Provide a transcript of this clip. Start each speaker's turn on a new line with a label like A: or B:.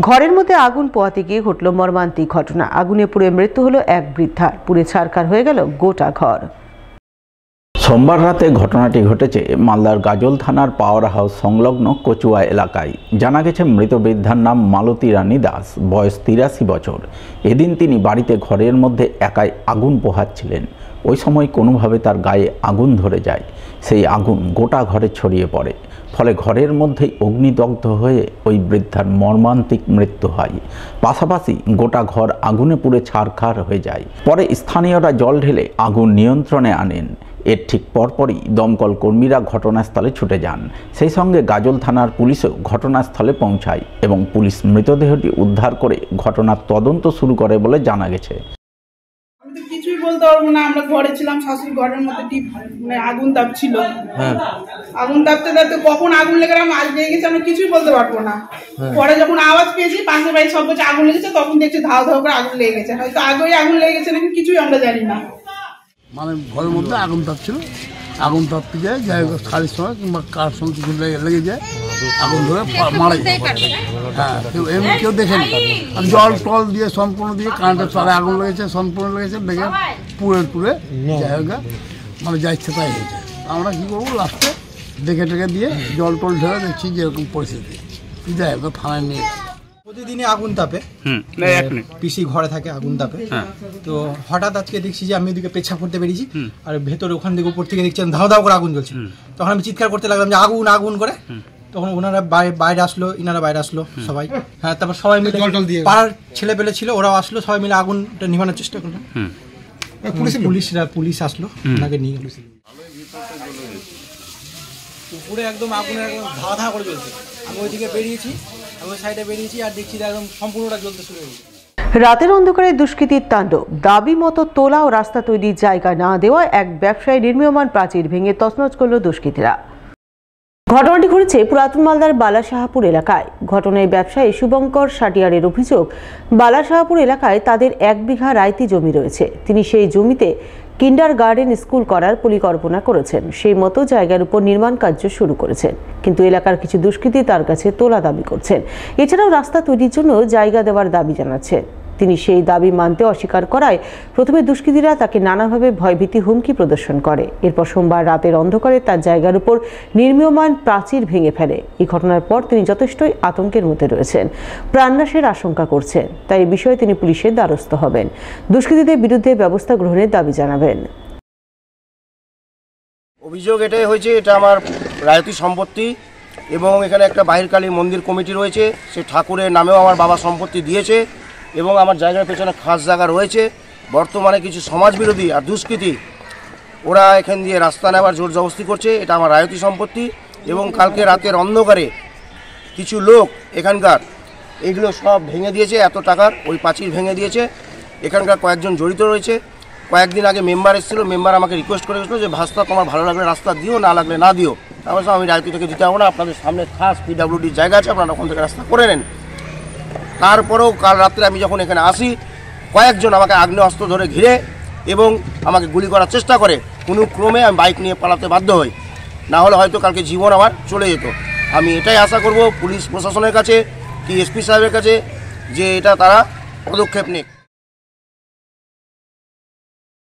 A: ঘরের মধ্যে আগুন পোহাতে গিয়ে ঘটল মর্মান্তিক ঘটনা। আগুনে পুড়ে মৃত্যু হলো এক বৃদ্ধার। পুড়ে ছারখার হয়ে গেল গোটা ঘর।
B: সোমবার রাতে ঘটনাটি ঘটেছে মালদার গাজল থানার পাওয়ার হাউস সংলগ্ন কচুয়া এলাকায়। জানা গেছে মৃত বৃদ্ধার নাম মালতী রানী দাস, বয়স 83 বছর। এদিন তিনি বাড়িতে ঘরের মধ্যে একাই আগুন পোহাচ্ছিলেন। ওই সময় কোনোভাবে তার গায়ে আগুন ধরে যায়। সেই আগুন গোটা ঘরে ছড়িয়ে পড়ে। ফলে ঘরের মধ্যেই অগ্নিদগ্ধ হয়ে ওই বৃদ্ধার মর্মান্তিক মৃত্যু হয়। পাশাপাশি গোটা ঘর আগুনে পুড়ে ছারখার হয়ে যায়। পরে স্থানীয়রা জল ঢেলে আগুন নিয়ন্ত্রণে আনেন। এর ঠিক পরপরই দমকল কর্মীরা ঘটনাস্থলে ছুটে যান। সেই সঙ্গে গাজল থানার পুলিশও ঘটনাস্থলে পৌঁছায় এবং পুলিশ মৃতদেহটি উদ্ধার করে ঘটনার তদন্ত শুরু করে বলে জানা গেছে।
C: আমি তো কিছুই বলতে পারবো না। আমরা ঘরে ছিলাম, শাশুড়ি ঘরের মধ্যে আগুন তাপছিল। আগুন তাপতে তাপতে কখন আগুন লেগে আজ লেগে গেছে আমরা কিছুই বলতে পারবো না। পরে যখন আওয়াজ পেয়েছি পাশের বাড়ি সব বলছে আগুন লেগেছে, তখন দেখছি ধাও ধাও করে আগুন লেগে গেছে। হয়তো আগেই আগুন লেগে গেছে নাকি কিছুই আমরা জানি না।
D: মানে ঘরের মধ্যে আগুন তাপছিল, আগুন তাপতে যায়, যাই হোক শাড়ির সময় কিংবা কার সঙ্গে কিছু লেগে যায়, আগুন ধরে মারা যায়। হ্যাঁ, এমনি কেউ দেখেনি। আমি জল টল দিয়ে সম্পূর্ণ দিয়ে কারেন্টের তারে আগুন লেগেছে, সম্পূর্ণ লেগেছে, লেগে পুড়ে যাই হোক মানে যা ইচ্ছে তাই হয়েছে। আমরা কী করবো, লাস্টে দেখে টেকে দিয়ে জল টল ঢেলে দেখছি যেরকম পরিস্থিতি, যাই হোক থানায় নিয়ে
E: প্রতিদিনই আগুন তাপে। পিসি ঘরে থাকে, আগুন তাপে। তো হঠাৎ আজকে দেখছি যে আমি ওদিকে পেছাব করতে বেরিয়েছি, আর ভেতরে ওখান থেকে উপর থেকে দেখছি ধাও ধাও করে আগুন জ্বলছে। তখন আমি চিৎকার করতে লাগলাম যে আগুন আগুন করে। তখন ওনারা বাইরে আসলো, ইনারা বাইরে আসলো সবাই। হ্যাঁ, তারপর সবাই মিলে পাড়ার ছেলে পেলে ছিল, ওরাও আসলো, সবাই মিলে আগুনটা নিভানোর চেষ্টা করলো। পুলিশ আসলো, ওনাকে নিয়ে গেল। উপরে একদম আগুনের একদম ধাওয়া ধাওয়া করে জ্বলছে। আমি ওইদিকে বেরিয়েছি, আমি সাইডে বেরিয়েছি আর দেখছি একদম সম্পূর্ণটা জ্বলতে শুরু হয়েছে।
A: রাতের অন্ধকারে দুষ্কৃতীর তাণ্ডব। দাবি মতো তোলা ও রাস্তা তৈরির জায়গা না দেওয়া এক ব্যবসায়ী নির্মীয়মান প্রাচীর ভেঙে তছনছ করল দুষ্কৃতীরা। ঘটনাটি ঘটেছে পুরাতন মালদার বালাশাহপুর এলাকায়। ঘটনায় ব্যবসায়ী শুভঙ্কর সাটিয়ারের অভিযোগ, বালাশাহপুর এলাকায় তাদের 1 বিঘা রাইতি জমি রয়েছে। তিনি সেই জমিতে কিন্ডারগার্টেন স্কুল করার পরিকল্পনা করেছেন। সেই মতো জায়গার উপর নির্মাণ কার্য শুরু করেছেন, কিন্তু এলাকার কিছু দুষ্কৃতী তার কাছে তোলা দাবি করছেন। এছাড়াও রাস্তা তৈরির জন্য জায়গা দেওয়ার দাবি জানাচ্ছেন। তিনি সেই দাবি মানতে অস্বীকার করায় প্রথমে দুষ্কৃতীরা তাকে নানাভাবে ভয়ভীতি হুমকি প্রদর্শন করে। এরপর সোমবার রাতের অন্ধকারে তার জায়গার উপর নির্মীয়মান প্রাচীর ভেঙে ফেলে। এই ঘটনার পর তিনি যথেষ্টই আতঙ্কের মধ্যে রয়েছেন, প্রাণনাশের আশঙ্কা করছেন। তাই এই বিষয়ে তিনি পুলিশের দ্বারস্থ হবেন, দুষ্কৃতীদের বিরুদ্ধে ব্যবস্থা গ্রহণের দাবি জানাবেন।
F: অভিযোগ এটাই হয়েছে, এটা আমার রায়তি সম্পত্তি এবং এখানে একটা বাহিরকালী মন্দির কমিটি রয়েছে। সে ঠাকুরের নামেও আমার বাবা সম্পত্তি দিয়েছে এবং আমার জায়গার পেছনে খাস জায়গা রয়েছে। বর্তমানে কিছু সমাজবিরোধী আর দুষ্কৃতী ওরা এখান দিয়ে রাস্তা নেওয়ার জোর জবরদস্তি করছে। এটা আমার রায়তি সম্পত্তি এবং কালকে রাতের অন্ধকারে কিছু লোক এখানকার এগুলো সব ভেঙে দিয়েছে। এত টাকার ওই প্রাচীর ভেঙে দিয়েছে। এখানকার কয়েকজন জড়িত রয়েছে। কয়েকদিন আগে মেম্বার এসেছিলো, মেম্বার আমাকে রিকোয়েস্ট করে গেছিলো যে ভাস্তা তোমার ভালো লাগলে রাস্তা দিও, না লাগলে না দিও। তারপর আমি রায়তি থেকে দিতে পারবো না, আপনাদের সামনে খাস পিডাব্লিউডির জায়গা আছে, আপনারা ওখান থেকে রাস্তা করে নেন। তারপরেও কাল রাত্রে আমি যখন এখানে আসি, কয়েকজন আমাকে আগ্নেয়াস্ত্র ধরে ঘিরে এবং আমাকে গুলি করার চেষ্টা করে। কোনো ক্রমে আমি বাইক নিয়ে পালাতে বাধ্য হই, না হলে হয়তো কালকে জীবন আমার চলে যেত। আমি এটাই আশা করব পুলিশ প্রশাসনের কাছে কি এসপি সাহেবের কাছে যে এটা তারা পদক্ষেপ নিক।